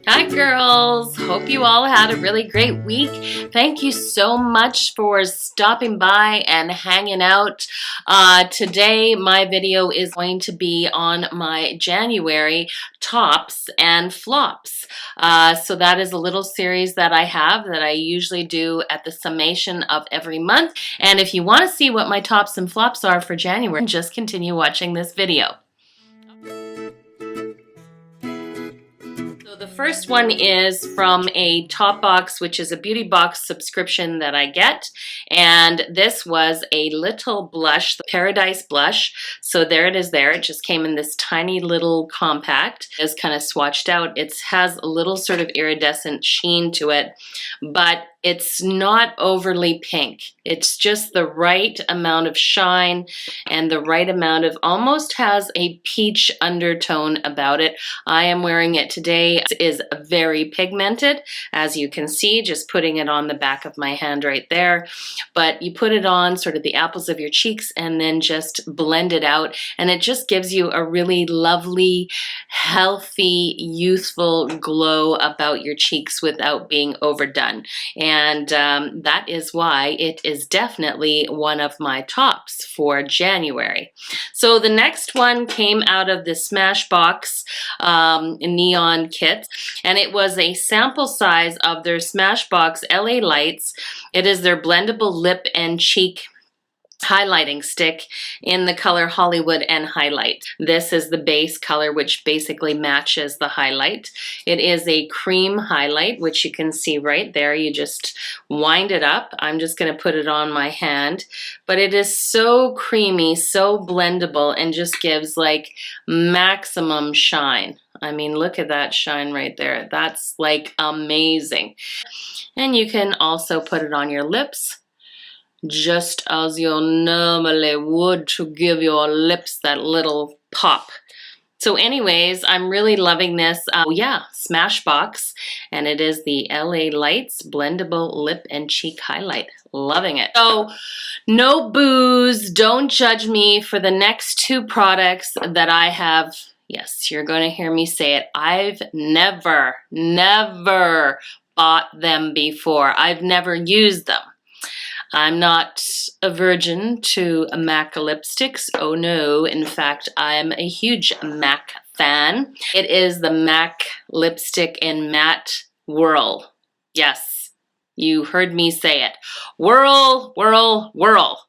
Hi girls, hope you all had a really great week. Thank you so much for stopping by and hanging out. Today my video is going to be on my January tops and flops. So that is a little series that I have that I usually do at the summation of every month. And if you want to see what my tops and flops are for January, just continue watching this video. The first one is from a Top Box, which is a beauty box subscription that I get, and this was a little blush, the Paradise blush. So there it is there. It just came in this tiny little compact. It's kind of swatched out. It has a little sort of iridescent sheen to it, but it's not overly pink. It's just the right amount of shine and the right amount of, almost has a peach undertone about it. I am wearing it today. It is very pigmented, as you can see, just putting it on the back of my hand right there. But you put it on sort of the apples of your cheeks and then just blend it out, and it just gives you a really lovely, healthy, youthful glow about your cheeks without being overdone. And that is why it is definitely one of my tops for January. So the next one came out of the Smashbox neon kit, and it was a sample size of their Smashbox LA Lights. It is their blendable lip and cheek highlighting stick in the color Hollywood and Highlight. This is the base color, which basically matches the highlight. It is a cream highlight, which you can see right there. You just wind it up. I'm just going to put it on my hand, but it is so creamy, so blendable, and just gives like maximum shine. I mean, look at that shine right there. That's like amazing. And you can also put it on your lips, just as you normally would, to give your lips that little pop. So anyways, I'm really loving this. Yeah, Smashbox, and it is the LA Lights Blendable Lip and Cheek Highlight. Loving it. So no booze, don't judge me for the next two products that I have. Yes, you're going to hear me say it. I've never bought them before. I've never used them. I'm not a virgin to MAC lipsticks. Oh no, in fact, I'm a huge MAC fan. It is the MAC lipstick in matte Whirl. Yes, you heard me say it. Whirl, whirl, whirl.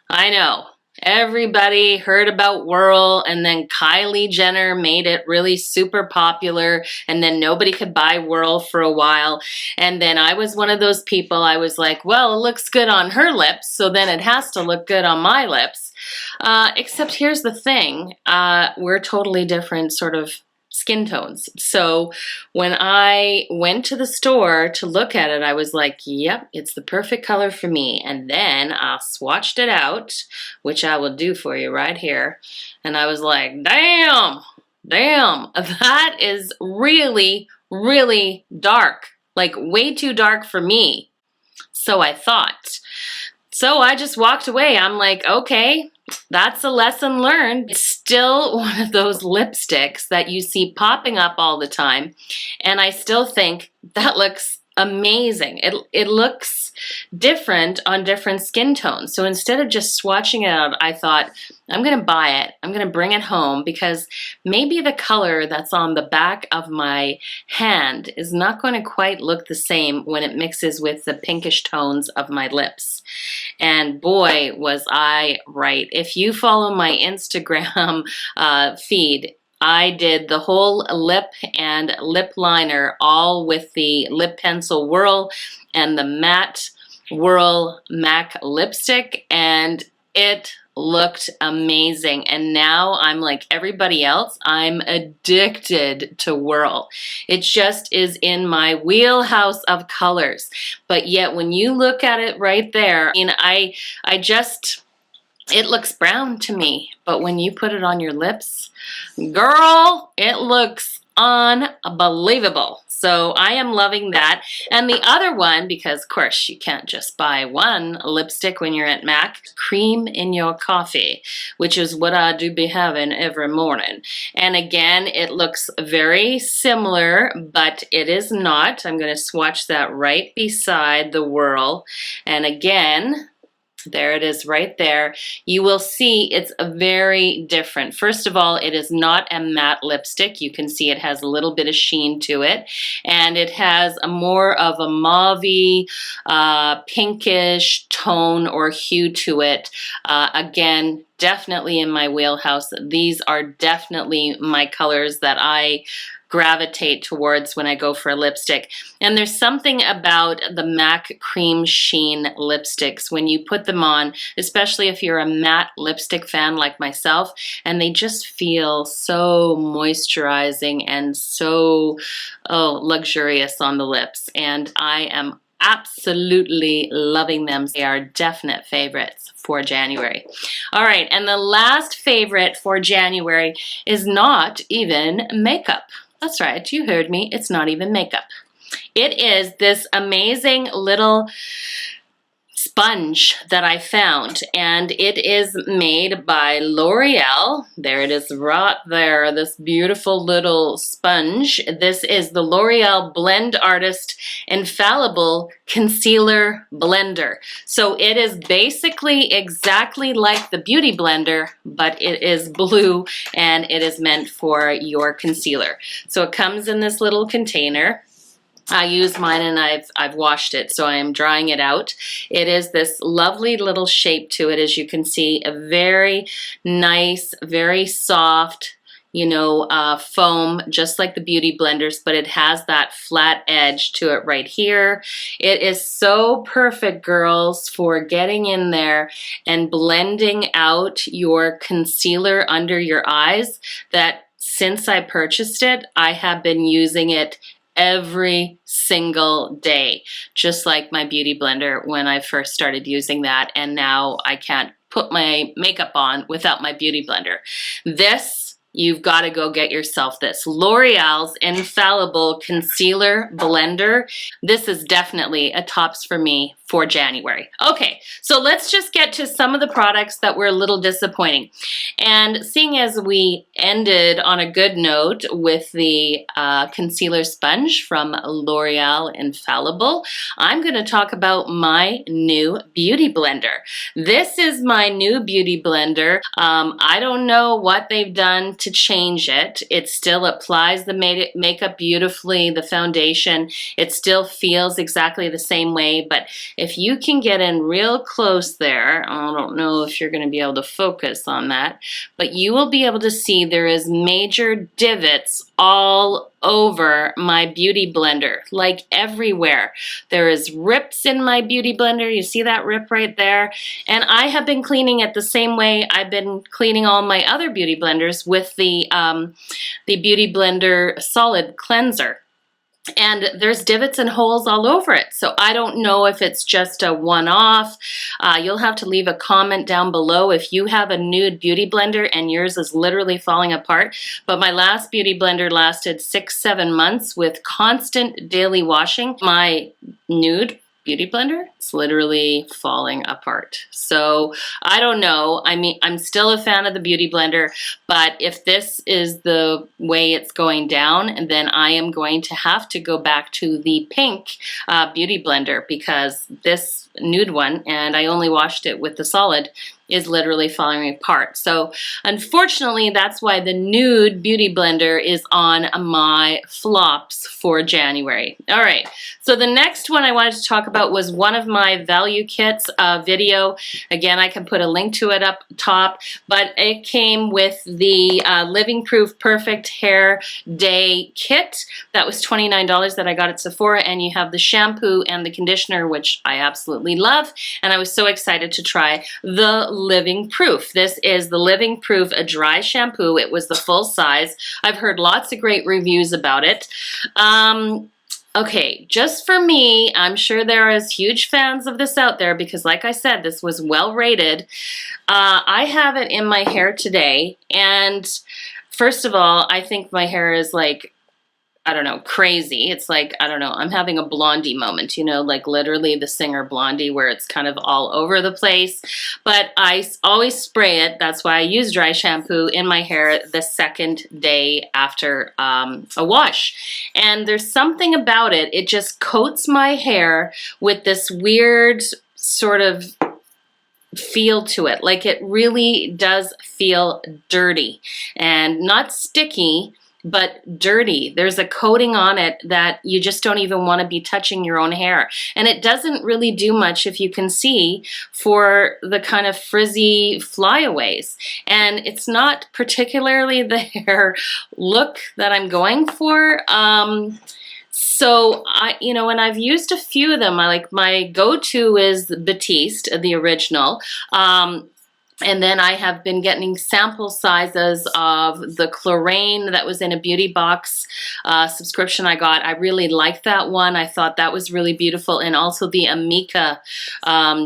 I know. Everybody heard about Whirl, and then Kylie Jenner made it really super popular, and then nobody could buy Whirl for a while. And then I was one of those people. I was like, well, it looks good on her lips, so then it has to look good on my lips. Except here's the thing. We're totally different sort of skin tones. So when I went to the store to look at it, I was like, yep, it's the perfect color for me. And then I swatched it out, which I will do for you right here. And I was like, damn, that is really, really dark, like way too dark for me. So I thought. So I just walked away. I'm like, okay, that's a lesson learned. It's still one of those lipsticks that you see popping up all the time, and I still think that looks amazing. It looks different on different skin tones. So instead of just swatching it out, I thought, I'm going to buy it. I'm going to bring it home, because maybe the color that's on the back of my hand is not going to quite look the same when it mixes with the pinkish tones of my lips. And boy, was I right. If you follow my Instagram feed, I did the whole lip and lip liner all with the lip pencil Whirl and the matte Whirl MAC lipstick, and it looked amazing. And now I'm like everybody else. I'm addicted to Whirl. It just is in my wheelhouse of colors. But yet when you look at it right there, I mean, I just, it looks brown to me, but when you put it on your lips, girl, it looks unbelievable. So I am loving that. And the other one, because of course you can't just buy one lipstick when you're at MAC, cream in your coffee, which is what I do be having every morning. And again, it looks very similar, but it is not. I'm going to swatch that right beside the Whirl. And again, there it is right there. You will see it's very different. First of all, it is not a matte lipstick. You can see it has a little bit of sheen to it. And it has a more of a mauve-y, pinkish tone or hue to it. Again, definitely in my wheelhouse. These are definitely my colors that I gravitate towards when I go for a lipstick. And there's something about the MAC cream sheen lipsticks when you put them on, especially if you're a matte lipstick fan like myself, and they just feel so moisturizing and so luxurious on the lips. And I am absolutely loving them. They are definite favorites for January. All right, and the last favorite for January is not even makeup. That's right, you heard me. It's not even makeup. It is this amazing little sponge that I found, and it is made by L'Oreal. There it is right there, this beautiful little sponge. This is the L'Oreal Blend Artist Infallible Concealer Blender. So it is basically exactly like the Beauty Blender, but it is blue and it is meant for your concealer. So it comes in this little container. I use mine and I've washed it, so I am drying it out. It is this lovely little shape to it, as you can see, a very nice, very soft, you know, foam, just like the Beauty Blenders, but it has that flat edge to it right here. It is so perfect, girls, for getting in there and blending out your concealer under your eyes, that since I purchased it, I have been using it every single day, just like my Beauty Blender when I first started using that, and now I can't put my makeup on without my Beauty Blender. This, you've got to go get yourself this. L'Oreal's Infallible Concealer Blender. This is definitely a tops for me for January. Okay, so let's just get to some of the products that were a little disappointing. And seeing as we ended on a good note with the concealer sponge from L'Oreal Infallible, I'm going to talk about my new Beauty Blender. This is my new Beauty Blender. I don't know what they've done to change it. It still applies the makeup beautifully, the foundation. It still feels exactly the same way, but if you can get in real close there, I don't know if you're going to be able to focus on that, but you will be able to see there is major divots all over my Beauty Blender, like everywhere. There is rips in my Beauty Blender. You see that rip right there? And I have been cleaning it the same way I've been cleaning all my other Beauty Blenders, with the Beauty Blender Solid Cleanser. And there's divots and holes all over it. So I don't know if it's just a one-off. You'll have to leave a comment down below if you have a Nude Beauty Blender and yours is literally falling apart. But my last Beauty Blender lasted 6-7 months with constant daily washing. My Nude Beauty Blender, it's literally falling apart. So I don't know. I mean, I'm still a fan of the Beauty Blender, but if this is the way it's going down, then I am going to have to go back to the pink Beauty Blender, because this Nude one, and I only washed it with the solid, is literally falling apart. So unfortunately, that's why the Nude Beauty Blender is on my flops for January. All right, so the next one I wanted to talk about was one of my value kits video. Again, I can put a link to it up top, but it came with the Living Proof Perfect Hair Day Kit. That was $29 that I got at Sephora, and you have the shampoo and the conditioner, which I absolutely love, and I was so excited to try the Living Proof. This is the Living Proof a dry shampoo. It was the full size. I've heard lots of great reviews about it. Okay, just for me, I'm sure there is huge fans of this out there, because like I said, this was well rated. I have it in my hair today, and first of all, I think my hair is like I don't know, crazy. It's like, I don't know, I'm having a Blondie moment, you know, like literally the singer Blondie, where it's kind of all over the place. But I always spray it. That's why I use dry shampoo in my hair the second day after a wash. And there's something about it. It just coats my hair with this weird sort of feel to it. Like it really does feel dirty and not sticky, but dirty. There's a coating on it that you just don't even want to be touching your own hair. And it doesn't really do much, if you can see, for the kind of frizzy flyaways. And it's not particularly the hair look that I'm going for. So you know, and I've used a few of them. My go-to is Batiste, the original. And then I have been getting sample sizes of the Chlorane that was in a beauty box subscription I got. I really liked that one. I thought that was really beautiful. And also the Amika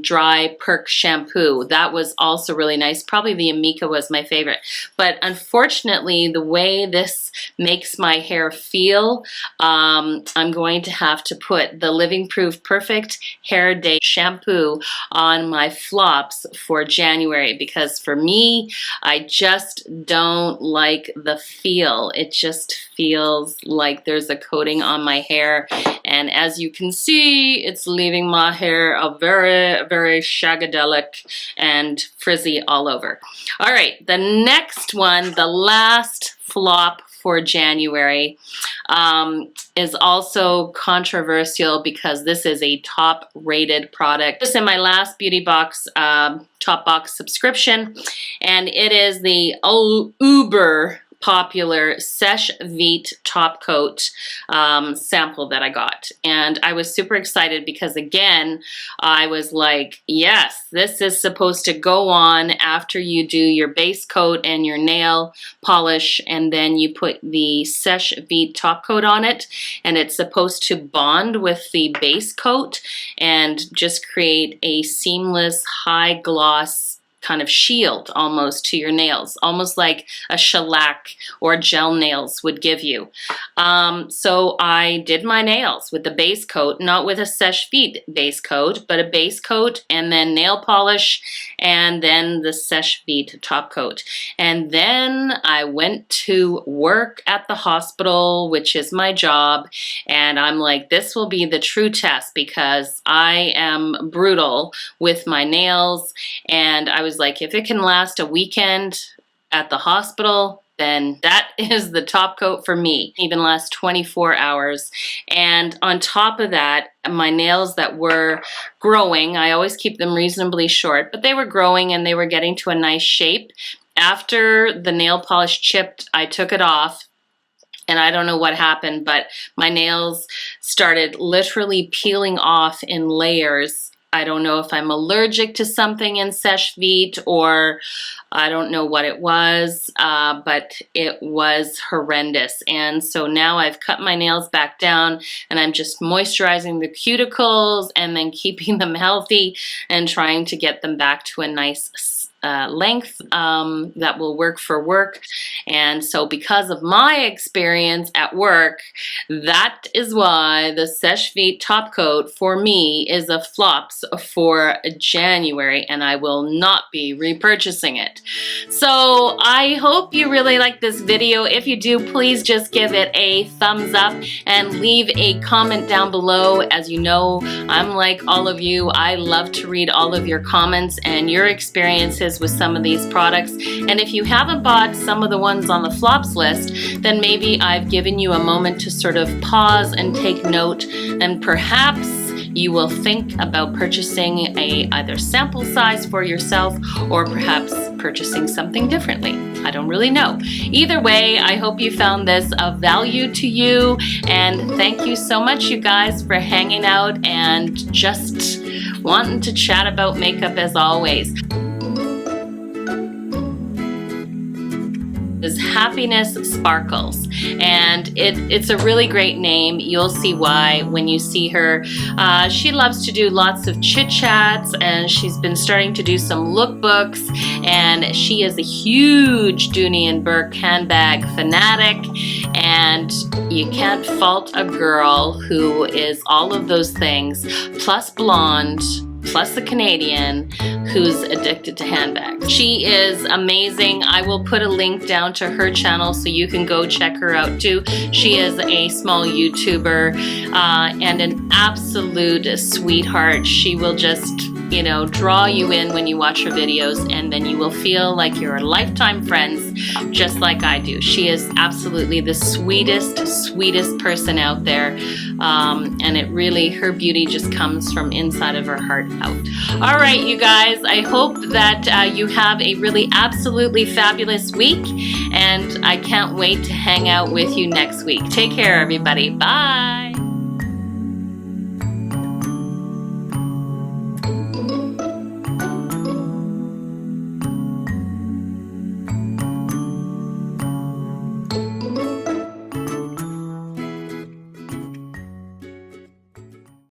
Dry Perk Shampoo. That was also really nice. Probably the Amika was my favorite. But unfortunately, the way this makes my hair feel, I'm going to have to put the Living Proof Perfect Hair Day Shampoo on my flops for January. Because for me, I just don't like the feel. It just feels like there's a coating on my hair. And as you can see, it's leaving my hair a very, very shagadelic and frizzy all over. All right, the next one, the last flop for January, is also controversial because this is a top rated product. This is in my last beauty box top box subscription, and it is the uber popular Seche Vite top coat sample that I got. And I was super excited because, again, I was like, yes, this is supposed to go on after you do your base coat and your nail polish, and then you put the Seche Vite top coat on it, and it's supposed to bond with the base coat and just create a seamless high gloss kind of shield almost to your nails, almost like a shellac or gel nails would give you. So I did my nails with the base coat, not with a Seche Vite base coat, but a base coat and then nail polish and then the Seche Vite top coat. And then I went to work at the hospital, which is my job, and I'm like, this will be the true test because I am brutal with my nails, and I was like, if it can last a weekend at the hospital, then that is the top coat for me. Even last 24 hours. And on top of that, my nails that were growing, I always keep them reasonably short, but they were growing and they were getting to a nice shape. After the nail polish chipped, I took it off. And I don't know what happened, but my nails started literally peeling off in layers. I don't know if I'm allergic to something in Seche Vite, or I don't know what it was, but it was horrendous. And so now I've cut my nails back down, and I'm just moisturizing the cuticles and then keeping them healthy and trying to get them back to a nice length that will work for work. And so because of my experience at work, that is why the Seche Vite top coat for me is a flops for January, and I will not be repurchasing it. So I hope you really like this video. If you do, please just give it a thumbs up and leave a comment down below. As you know, I'm like all of you. I love to read all of your comments and your experiences with some of these products. And if you haven't bought some of the ones on the flops list, then maybe I've given you a moment to sort of pause and take note, and perhaps you will think about purchasing a either sample size for yourself or perhaps purchasing something differently. I don't really know. Either way, I hope you found this of value to you, and thank you so much, you guys, for hanging out and just wanting to chat about makeup as always. is Happiness Sparkles, and it's a really great name. You'll see why when you see her. She loves to do lots of chit chats, and she's been starting to do some lookbooks, and she is a huge Dooney and Bourke handbag fanatic, and you can't fault a girl who is all of those things plus blonde plus a Canadian who's addicted to handbags. She is amazing. I will put a link down to her channel so you can go check her out too. She is a small YouTuber and an absolute sweetheart. She will just, you know, draw you in when you watch her videos, and then you will feel like you're lifetime friends, just like I do. She is absolutely the sweetest person out there, and it really, her beauty just comes from inside of her heart out. All right, you guys, I hope that you have a really absolutely fabulous week, and I can't wait to hang out with you next week. Take care, everybody. Bye.